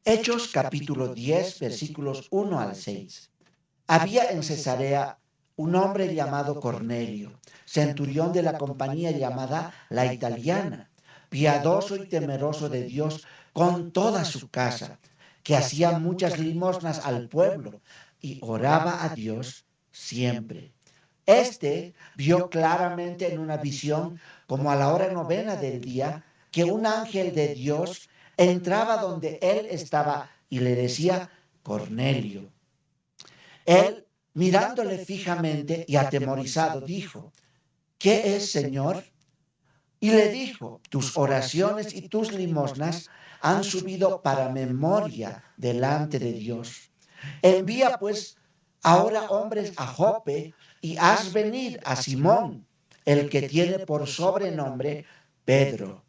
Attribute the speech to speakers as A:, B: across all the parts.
A: Hechos capítulo 10, versículos 1 al 6. Había en Cesarea un hombre llamado Cornelio, centurión de la compañía llamada la Italiana, piadoso y temeroso de Dios con toda su casa, que hacía muchas limosnas al pueblo y oraba a Dios siempre. Este vio claramente en una visión, como a la hora novena del día, que un ángel de Dios entraba donde él estaba y le decía: Cornelio. Él, mirándole fijamente y atemorizado, dijo: ¿Qué es, Señor? Y le dijo: tus oraciones y tus limosnas han subido para memoria delante de Dios. Envía pues ahora hombres a Jope y haz venir a Simón, el que tiene por sobrenombre Pedro.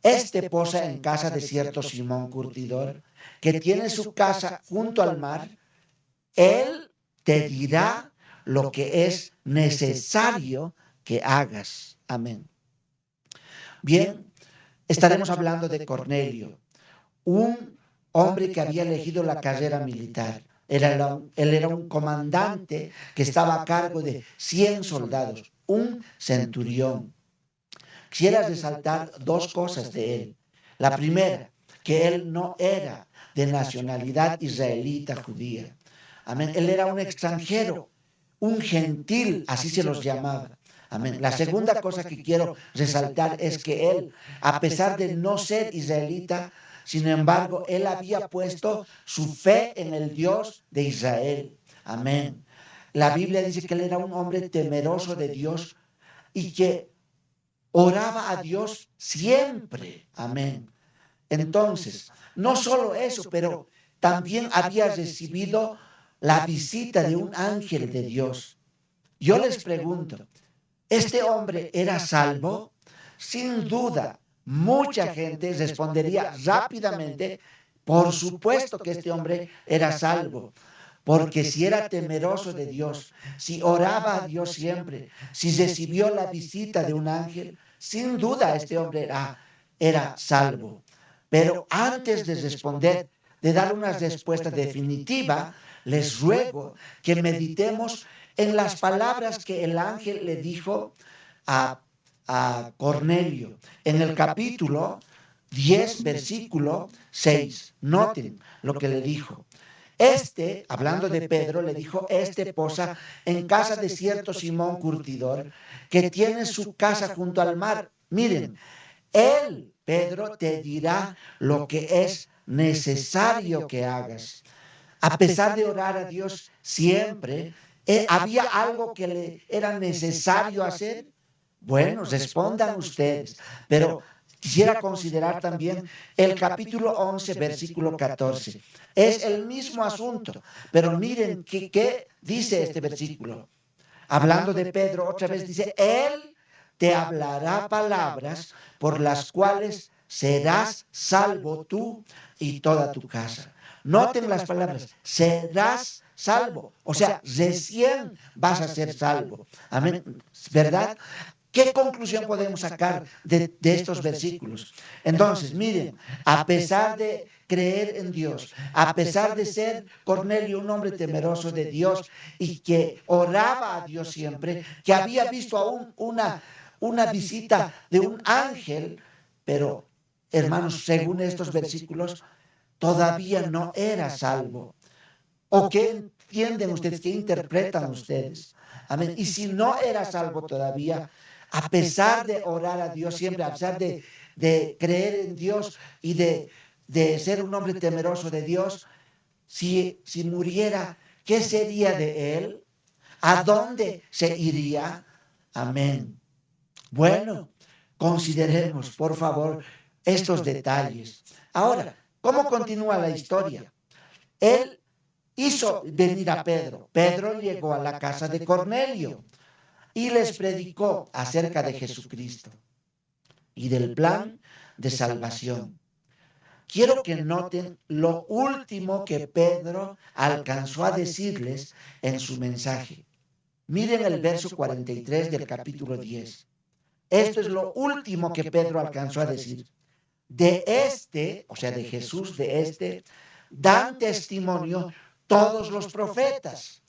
A: Este posa en casa de cierto Simón curtidor, que tiene su casa junto al mar. Él te dirá lo que es necesario que hagas. Amén. Bien, estaremos hablando de Cornelio, un hombre que había elegido la carrera militar. Él era un comandante que estaba a cargo de 100 soldados, un centurión. Quisiera resaltar dos cosas de él. La primera, que él no era de nacionalidad israelita judía. Amén. Él era un extranjero, un gentil, así se los llamaba. Amén. La segunda cosa que quiero resaltar es que él, a pesar de no ser israelita, sin embargo, él había puesto su fe en el Dios de Israel. Amén. La Biblia dice que él era un hombre temeroso de Dios y que oraba a Dios siempre. Amén. Entonces, no solo eso, pero también había recibido la visita de un ángel de Dios. Yo les pregunto, ¿este hombre era salvo? Sin duda, mucha gente respondería rápidamente: por supuesto que este hombre era salvo, porque si era temeroso de Dios, si oraba a Dios siempre, si recibió la visita de un ángel, sin duda este hombre era salvo. Pero antes de responder, de dar una respuesta definitiva, les ruego que meditemos en las palabras que el ángel le dijo a, a Cornelio en el capítulo 10, versículo 6. Noten lo que le dijo. Hablando de Pedro, le dijo: este posa en casa de cierto Simón curtidor, que tiene su casa junto al mar. Miren, él, Pedro, te dirá lo que es necesario que hagas. A pesar de orar a Dios siempre, ¿había algo que le era necesario hacer? Bueno, respondan ustedes, pero quisiera considerar también el capítulo 11, versículo 14. Es el mismo asunto, pero miren qué dice este versículo. Hablando de Pedro, otra vez dice: Él te hablará palabras por las cuales serás salvo tú y toda tu casa. Noten las palabras: serás salvo. O sea, recién vas a ser salvo. Amén. ¿Verdad? ¿Qué conclusión podemos sacar de estos versículos? Entonces, miren, a pesar de creer en Dios, a pesar de ser Cornelio un hombre temeroso de Dios y que oraba a Dios siempre, que había visto aún una visita de un ángel, pero, hermanos, según estos versículos, todavía no era salvo. ¿O qué entienden ustedes? ¿Qué interpretan ustedes? Amén. Y si no era salvo todavía, a pesar de orar a Dios siempre, a pesar de creer en Dios y de ser un hombre temeroso de Dios, si muriera, ¿qué sería de él? ¿A dónde se iría? Amén. Bueno, consideremos, por favor, estos detalles. Ahora, ¿cómo continúa la historia? Él hizo venir a Pedro. Pedro llegó a la casa de Cornelio y les predicó acerca de Jesucristo y del plan de salvación. Quiero que noten lo último que Pedro alcanzó a decirles en su mensaje. Miren el verso 43 del capítulo 10. Esto es lo último que Pedro alcanzó a decir. De este, o sea, de Jesús, de este, dan testimonio todos los profetas,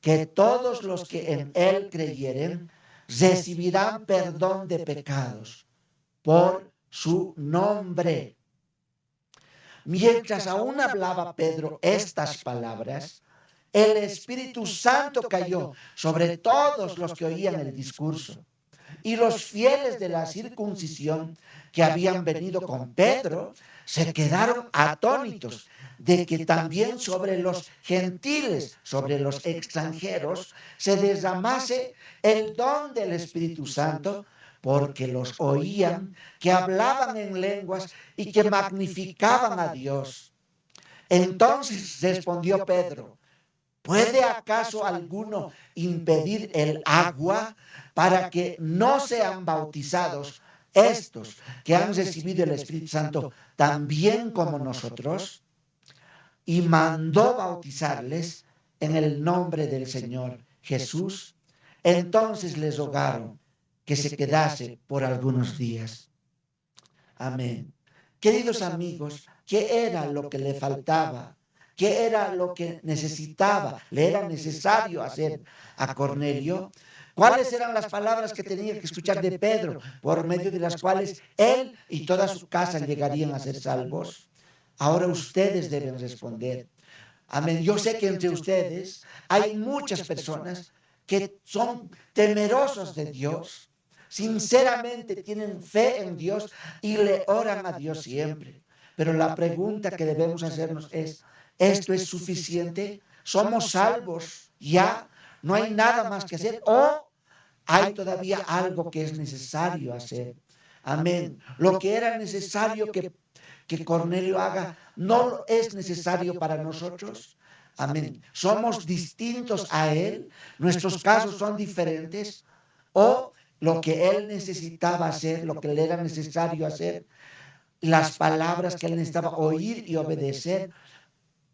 A: que todos los que en él creyeren recibirán perdón de pecados por su nombre. Mientras aún hablaba Pedro estas palabras, el Espíritu Santo cayó sobre todos los que oían el discurso. Y los fieles de la circuncisión que habían venido con Pedro se quedaron atónitos de que también sobre los gentiles, sobre los extranjeros, se derramase el don del Espíritu Santo, porque los oían que hablaban en lenguas y que magnificaban a Dios. Entonces respondió Pedro: ¿puede acaso alguno impedir el agua para que no sean bautizados estos que han recibido el Espíritu Santo también como nosotros? Y mandó bautizarles en el nombre del Señor Jesús. Entonces les rogaron que se quedase por algunos días. Amén. Queridos amigos, ¿qué era lo que le faltaba? ¿Qué era lo que necesitaba? ¿Le era necesario hacer a Cornelio? ¿Cuáles eran las palabras que tenía que escuchar de Pedro, por medio de las cuales él y toda su casa llegarían a ser salvos? Ahora ustedes deben responder. Amén. Yo sé que entre ustedes hay muchas personas que son temerosos de Dios, sinceramente tienen fe en Dios y le oran a Dios siempre. Pero la pregunta que debemos hacernos es: ¿esto es suficiente? ¿Somos salvos ya? ¿No hay nada más que hacer? ¿O hay todavía algo que es necesario hacer? Amén. Lo que era necesario que Cornelio haga no es necesario para nosotros. Amén. Somos distintos a él, nuestros casos son diferentes, o lo que él necesitaba hacer, lo que le era necesario hacer, las palabras que él necesitaba oír y obedecer,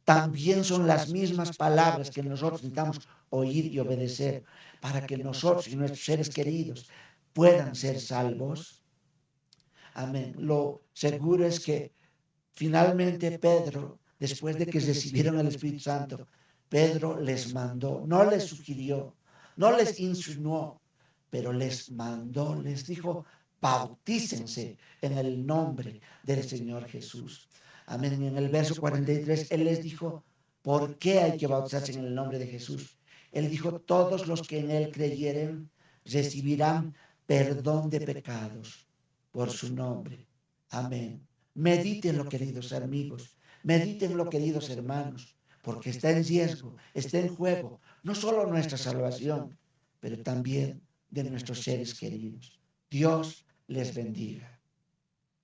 A: también son las mismas palabras que nosotros necesitamos oír y obedecer para que nosotros y nuestros seres queridos puedan ser salvos. Amén. Lo seguro es que finalmente Pedro, después de que recibieron el Espíritu Santo, Pedro les mandó, no les sugirió, no les insinuó, pero les mandó, les dijo: bautícense en el nombre del Señor Jesús. Amén. Y en el verso 43, Él les dijo: ¿por qué hay que bautizarse en el nombre de Jesús? Él dijo: todos los que en Él creyeren recibirán perdón de pecados por su nombre. Amén. Medítenlo, queridos amigos, medítenlo, queridos hermanos, porque está en riesgo, está en juego, no solo nuestra salvación, pero también de nuestros seres queridos. Dios les bendiga.